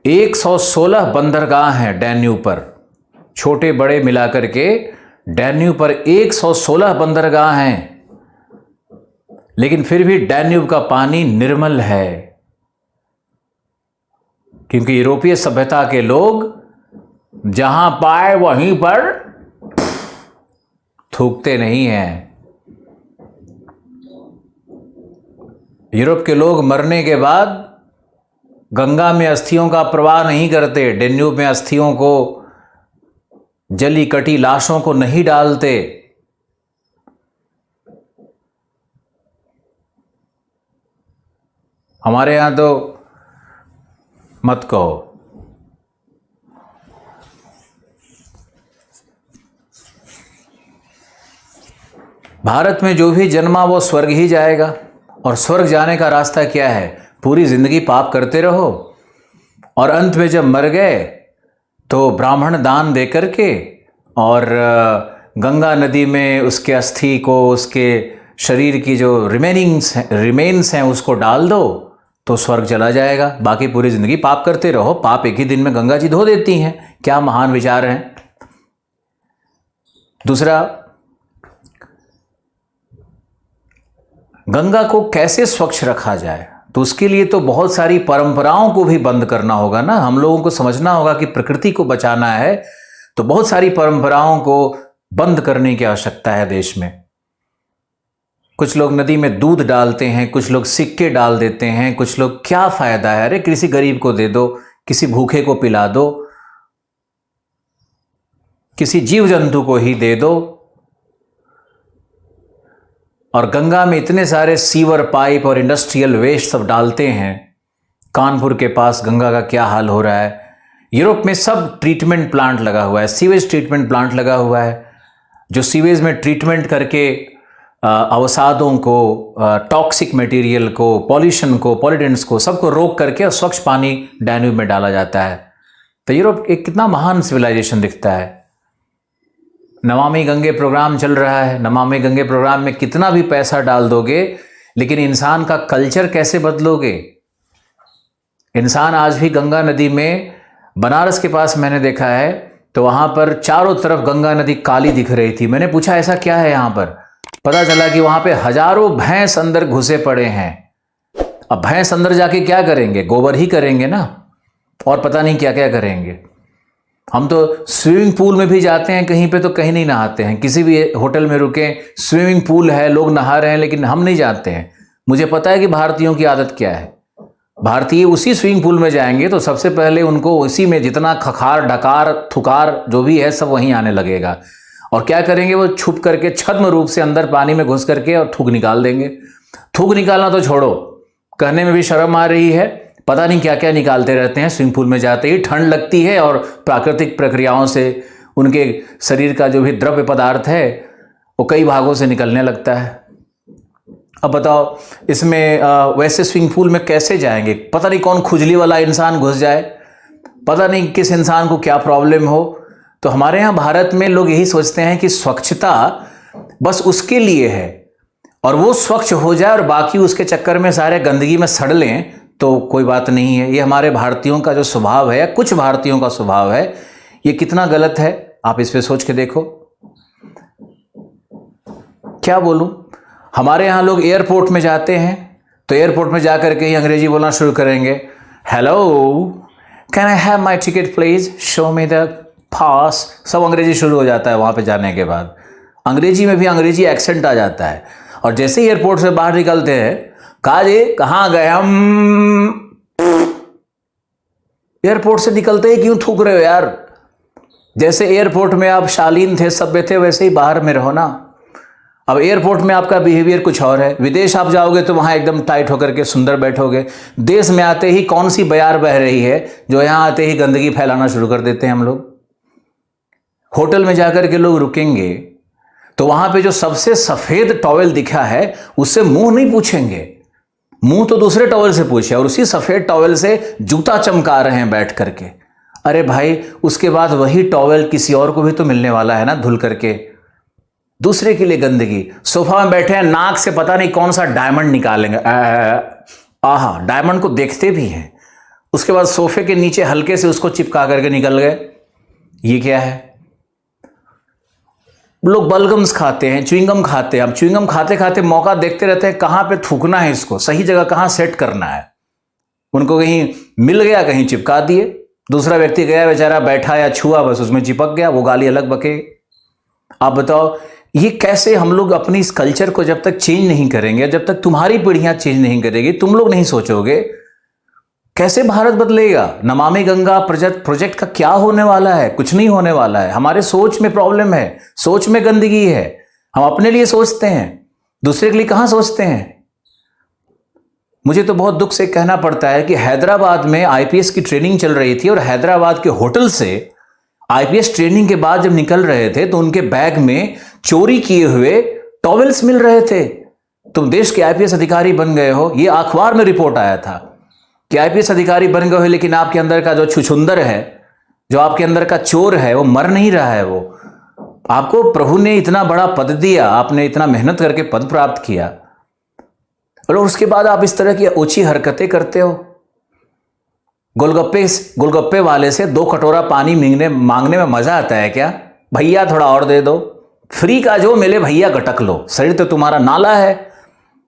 116 बंदरगाह हैं डैन्यूब पर, छोटे बड़े मिलाकर के डैन्यूब पर 116 बंदरगाह हैं, लेकिन फिर भी डैन्यूब का पानी निर्मल है, क्योंकि यूरोपीय सभ्यता के लोग जहां पाए वहीं पर थूकते नहीं हैं। यूरोप के लोग मरने के बाद गंगा में अस्थियों का प्रवाह नहीं करते, डैन्यूब में अस्थियों को, जली कटी लाशों को नहीं डालते। हमारे यहां तो मत कहो। भारत में जो भी जन्मा वो स्वर्ग ही जाएगा, और स्वर्ग जाने का रास्ता क्या है? पूरी जिंदगी पाप करते रहो और अंत में जब मर गए तो ब्राह्मण दान दे करके और गंगा नदी में उसके अस्थि को, उसके शरीर की जो रिमेन्स हैं उसको डाल दो तो स्वर्ग चला जाएगा। बाकी पूरी जिंदगी पाप करते रहो, पाप एक ही दिन में गंगा जी धो देती हैं। क्या महान विचार हैं। दूसरा, गंगा को कैसे स्वच्छ रखा जाए, तो उसके लिए तो बहुत सारी परंपराओं को भी बंद करना होगा ना। हम लोगों को समझना होगा कि प्रकृति को बचाना है तो बहुत सारी परंपराओं को बंद करने की आवश्यकता है देश में। कुछ लोग नदी में दूध डालते हैं, कुछ लोग सिक्के डाल देते हैं, कुछ लोग, क्या फायदा है? अरे किसी गरीब को दे दो, किसी भूखे को पिला दो, किसी जीव जंतु को ही दे दो। और गंगा में इतने सारे सीवर पाइप और इंडस्ट्रियल वेस्ट सब डालते हैं। कानपुर के पास गंगा का क्या हाल हो रहा है। यूरोप में सब ट्रीटमेंट प्लांट लगा हुआ है, सीवेज ट्रीटमेंट प्लांट लगा हुआ है, जो सीवेज में ट्रीटमेंट करके अवसादों को, टॉक्सिक मटेरियल को, पॉल्यूशन को, पॉल्यूटेंट्स को, सबको रोक करके और स्वच्छ पानी डैन्यूब में डाला जाता है। तो यूरोप एक कितना महान सिविलाइजेशन दिखता है। नमामि गंगे प्रोग्राम चल रहा है। नमामि गंगे प्रोग्राम में कितना भी पैसा डाल दोगे, लेकिन इंसान का कल्चर कैसे बदलोगे? इंसान आज भी गंगा नदी में, बनारस के पास मैंने देखा है तो वहां पर चारों तरफ गंगा नदी काली दिख रही थी। मैंने पूछा ऐसा क्या है यहां पर? पता चला कि वहां पे हजारों भैंस अंदर घुसे पड़े हैं। अब भैंस अंदर जाके क्या करेंगे? गोबर ही करेंगे ना, और पता नहीं क्या क्या करेंगे। हम तो स्विमिंग पूल में भी जाते हैं कहीं पे तो कहीं नहीं नहाते हैं। किसी भी होटल में रुके, स्विमिंग पूल है, लोग नहा रहे हैं, लेकिन हम नहीं जाते हैं। मुझे पता है कि भारतीयों की आदत क्या है। भारतीय उसी स्विमिंग पूल में जाएंगे तो सबसे पहले उनको उसी में जितना खखार, ढकार, थुकार जो भी है सब वहीं आने लगेगा। और क्या करेंगे? वो छुप करके छद्म रूप से अंदर पानी में घुस करके और थूक निकाल देंगे। थूक निकालना तो छोड़ो, कहने में भी शर्म आ रही है। पता नहीं क्या क्या निकालते रहते हैं। स्विमिंग पूल में जाते ही ठंड लगती है और प्राकृतिक प्रक्रियाओं से उनके शरीर का जो भी द्रव्य पदार्थ है वो कई भागों से निकलने लगता है। अब बताओ इसमें वैसे स्विमिंग पूल में कैसे जाएंगे? पता नहीं कौन खुजली वाला इंसान घुस जाए, पता नहीं किस इंसान को क्या प्रॉब्लम हो। तो हमारे यहाँ भारत में लोग यही सोचते हैं कि स्वच्छता बस उसके लिए है और वो स्वच्छ हो जाए और बाकी उसके चक्कर में सारे गंदगी में सड़ लें तो कोई बात नहीं है। ये हमारे भारतीयों का जो स्वभाव है, कुछ भारतीयों का स्वभाव है, ये कितना गलत है। आप इस पे सोच के देखो। क्या बोलूं, हमारे यहाँ लोग एयरपोर्ट में जाते हैं तो एयरपोर्ट में जाकर के ही अंग्रेजी बोलना शुरू करेंगे। Hello, can I have my ticket please, show me the pass. सब अंग्रेजी शुरू हो जाता है वहां पे जाने के बाद। अंग्रेजी में भी अंग्रेजी एक्सेंट आ जाता है। और जैसे ही एयरपोर्ट से बाहर निकलते हैं, कहा जी कहाँ गए हम? एयरपोर्ट से निकलते ही क्यों थूक रहे हो यार? जैसे एयरपोर्ट में आप शालीन थे, सभ्य थे, वैसे ही बाहर में रहो ना। अब एयरपोर्ट में आपका बिहेवियर कुछ और है, विदेश आप जाओगे तो वहां एकदम टाइट होकर के सुंदर बैठोगे। देश में आते ही कौन सी बयार बह रही है जो यहां आते ही गंदगी फैलाना शुरू कर देते हैं हम लोग। होटल में जाकर के लोग रुकेंगे तो वहां पे जो सबसे सफेद टॉवेल दिखा है उससे मुंह नहीं पूछेंगे, मुंह तो दूसरे टॉवेल से पूछे और उसी सफेद टॉवेल से जूता चमका रहे हैं बैठ करके। अरे भाई, उसके बाद वही टॉवेल किसी और को भी तो मिलने वाला है ना धुल करके। दूसरे के लिए गंदगी। सोफा में बैठे हैं, नाक से पता नहीं कौन सा डायमंड निकालेंगे। आहा, डायमंड को देखते भी हैं उसके बाद सोफे के नीचे हल्के से उसको चिपका करके निकल गए। ये क्या है? लोग बलगम्स खाते हैं, च्युइंगम खाते हैं। अब च्युइंगम खाते खाते मौका देखते रहते हैं कहां पे थूकना है, इसको सही जगह कहां सेट करना है। उनको कहीं मिल गया, कहीं चिपका दिए। दूसरा व्यक्ति गया, बेचारा बैठा या छुआ, बस उसमें चिपक गया, वो गाली अलग बके। आप बताओ ये कैसे? हम लोग अपनी इस कल्चर को जब तक चेंज नहीं करेंगे, जब तक तुम्हारी पीढ़ियां चेंज नहीं करेगी, तुम लोग नहीं सोचोगे, कैसे भारत बदलेगा? नमामि गंगा प्रोजेक्ट का क्या होने वाला है? कुछ नहीं होने वाला है। हमारे सोच में प्रॉब्लम है, सोच में गंदगी है। हम अपने लिए सोचते हैं, दूसरे के लिए कहां सोचते हैं। मुझे तो बहुत दुख से कहना पड़ता है कि हैदराबाद में आईपीएस की ट्रेनिंग चल रही थी और हैदराबाद के होटल से आईपीएस ट्रेनिंग के बाद जब निकल रहे थे तो उनके बैग में चोरी किए हुए टॉवेल्स मिल रहे थे। तुम देश के आईपीएस अधिकारी बन गए हो, ये अखबार में रिपोर्ट आया था कि आईपीएस अधिकारी बन गए हो, लेकिन आपके अंदर का जो छुछुंदर है, जो आपके अंदर का चोर है, वो मर नहीं रहा है। वो आपको प्रभु ने इतना बड़ा पद दिया, आपने इतना मेहनत करके पद प्राप्त किया, और उसके बाद आप इस तरह की ओछी हरकतें करते हो। गोलगप्पे वाले से 2 कटोरा पानी मांगने में मजा आता है क्या? भैया थोड़ा और दे दो, फ्री का जो मिले भैया गटक लो। शरीर तो तुम्हारा नाला है,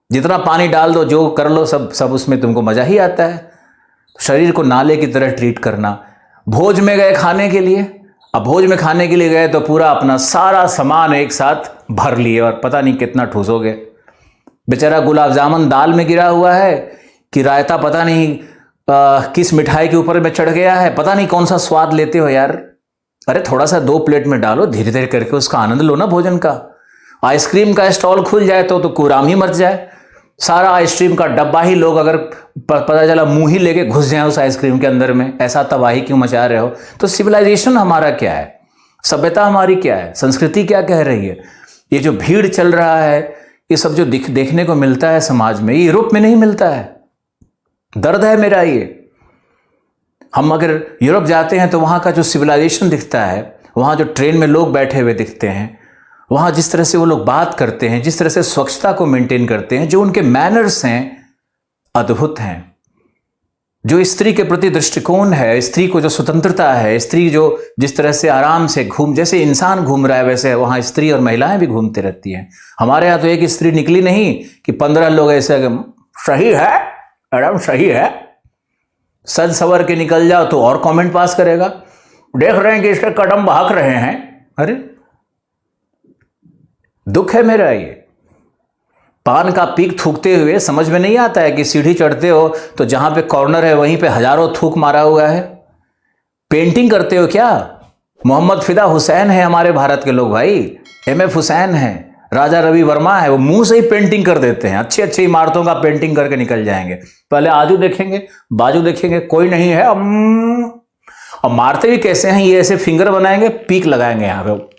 जितना पानी डाल दो, जो कर लो, सब उसमें तुमको मजा ही आता है। शरीर को नाले की तरह ट्रीट करना। भोज में गए खाने के लिए, अब भोज में खाने के लिए गए तो पूरा अपना सारा सामान एक साथ भर लिए और पता नहीं कितना ठूसोगे। बेचारा गुलाब जामुन दाल में गिरा हुआ है कि रायता पता नहीं किस मिठाई के ऊपर में चढ़ गया है, पता नहीं कौन सा स्वाद लेते हो यार। अरे थोड़ा सा 2 प्लेट में डालो, धीरे धीरे करके उसका आनंद लो ना भोजन का। आइसक्रीम का स्टॉल खुल जाए तो कुराम ही मच जाए। सारा आइसक्रीम का डब्बा ही लोग अगर पता चला मुंह ही लेके घुस जाए उस आइसक्रीम के अंदर में, ऐसा तबाही क्यों मचा रहे हो? तो सिविलाइजेशन हमारा क्या है, सभ्यता हमारी क्या है, संस्कृति क्या कह रही है? ये जो भीड़ चल रहा है, ये सब जो देखने को मिलता है समाज में, ये यूरोप में नहीं मिलता है। दर्द है मेरा ये। हम अगर यूरोप जाते हैं तो वहां का जो सिविलाइजेशन दिखता है, वहां जो ट्रेन में लोग बैठे हुए दिखते हैं, वहां जिस तरह से वो लोग बात करते हैं, जिस तरह से स्वच्छता को मेंटेन करते हैं, जो उनके मैनर्स हैं, अद्भुत हैं। जो स्त्री के प्रति दृष्टिकोण है, स्त्री को जो स्वतंत्रता है, स्त्री जो जिस तरह से आराम से जैसे इंसान घूम रहा है, वैसे वहां स्त्री और महिलाएं भी घूमती रहती हैं। हमारे यहाँ तो एक स्त्री निकली नहीं कि 15 लोग ऐसे सही है, मैडम सही है, सज सवर के निकल जाओ तो और कमेंट पास करेगा, देख रहे हैं कि इसके कदम बहक रहे हैं। अरे दुख है मेरा ये। पान का पीक थूकते हुए समझ में नहीं आता है कि सीढ़ी चढ़ते हो तो जहां पे कॉर्नर है वहीं पे हजारों थूक मारा हुआ है। पेंटिंग करते हो क्या? मोहम्मद फिदा हुसैन है हमारे भारत के लोग भाई, MF हुसैन है, राजा रवि वर्मा है, वो मुंह से ही पेंटिंग कर देते हैं। अच्छी अच्छी इमारतों का पेंटिंग करके निकल जाएंगे, पहले आजू देखेंगे, बाजू देखेंगे, कोई नहीं है, और मारते भी कैसे हैं, ये ऐसे फिंगर बनाएंगे, पीक लगाएंगे यहां पे।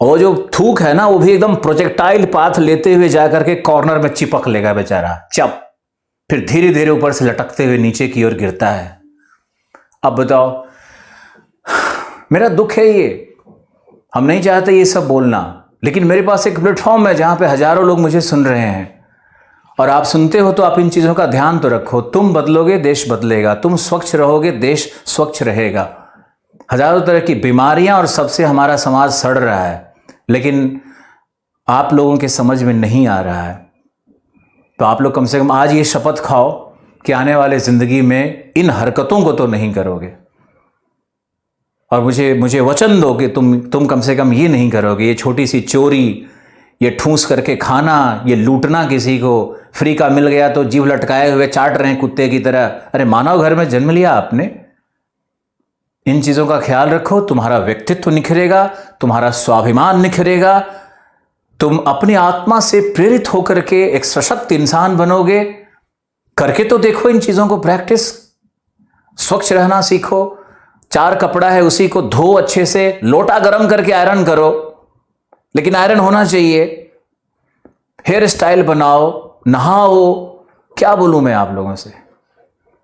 और जो थूक है ना, वो भी एकदम प्रोजेक्टाइल पाथ लेते हुए जाकर के कॉर्नर में चिपक लेगा बेचारा, चप, फिर धीरे धीरे ऊपर से लटकते हुए नीचे की ओर गिरता है। अब बताओ, मेरा दुख है ये। हम नहीं चाहते ये सब बोलना, लेकिन मेरे पास एक प्लेटफॉर्म है जहां पे हजारों लोग मुझे सुन रहे हैं, और आप सुनते हो तो आप इन चीजों का ध्यान तो रखो। तुम बदलोगे, देश बदलेगा। तुम स्वच्छ रहोगे, देश स्वच्छ रहेगा। हजारों तरह की बीमारियां और सबसे हमारा समाज सड़ रहा है, लेकिन आप लोगों के समझ में नहीं आ रहा है। तो आप लोग कम से कम आज ये शपथ खाओ कि आने वाले जिंदगी में इन हरकतों को तो नहीं करोगे, और मुझे वचन दो कि तुम कम से कम ये नहीं करोगे। ये छोटी सी चोरी, ये ठूस करके खाना, ये लूटना, किसी को फ्री का मिल गया तो जीभ लटकाए हुए चाट रहे हैं कुत्ते की तरह। अरे मानव घर में जन्म लिया आपने। इन चीजों का ख्याल रखो, तुम्हारा व्यक्तित्व निखरेगा, तुम्हारा स्वाभिमान निखरेगा, तुम अपनी आत्मा से प्रेरित होकर के एक सशक्त इंसान बनोगे। करके तो देखो इन चीजों को प्रैक्टिस। स्वच्छ रहना सीखो। 4 कपड़ा है उसी को धो अच्छे से, लोटा गर्म करके आयरन करो, लेकिन आयरन होना चाहिए। हेयर स्टाइल बनाओ, नहाओ। क्या बोलूं मैं आप लोगों से।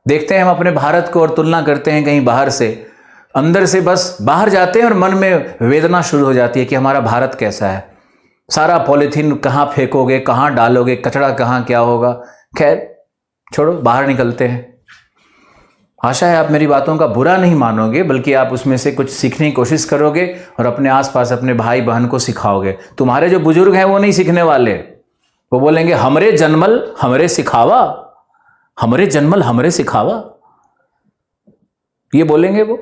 देखते हैं हम अपने भारत को और तुलना करते हैं कहीं बाहर से, अंदर से बस बाहर जाते हैं और मन में वेदना शुरू हो जाती है कि हमारा भारत कैसा है। सारा पॉलीथीन कहां फेंकोगे, कहां डालोगे, कचरा कहां क्या होगा। खैर छोड़ो, बाहर निकलते हैं। आशा है आप मेरी बातों का बुरा नहीं मानोगे, बल्कि आप उसमें से कुछ सीखने की कोशिश करोगे और अपने आसपास अपने भाई बहन को सिखाओगे। तुम्हारे जो बुजुर्ग हैं वो नहीं सीखने वाले, वो बोलेंगे हमरे जन्मल हमरे सिखावा, हमरे जन्मल हमरे सिखावा, ये बोलेंगे वो।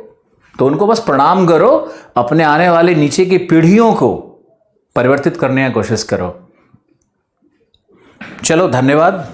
तो उनको बस प्रणाम करो, अपने आने वाले नीचे की पीढ़ियों को परिवर्तित करने की कोशिश करो। चलो, धन्यवाद।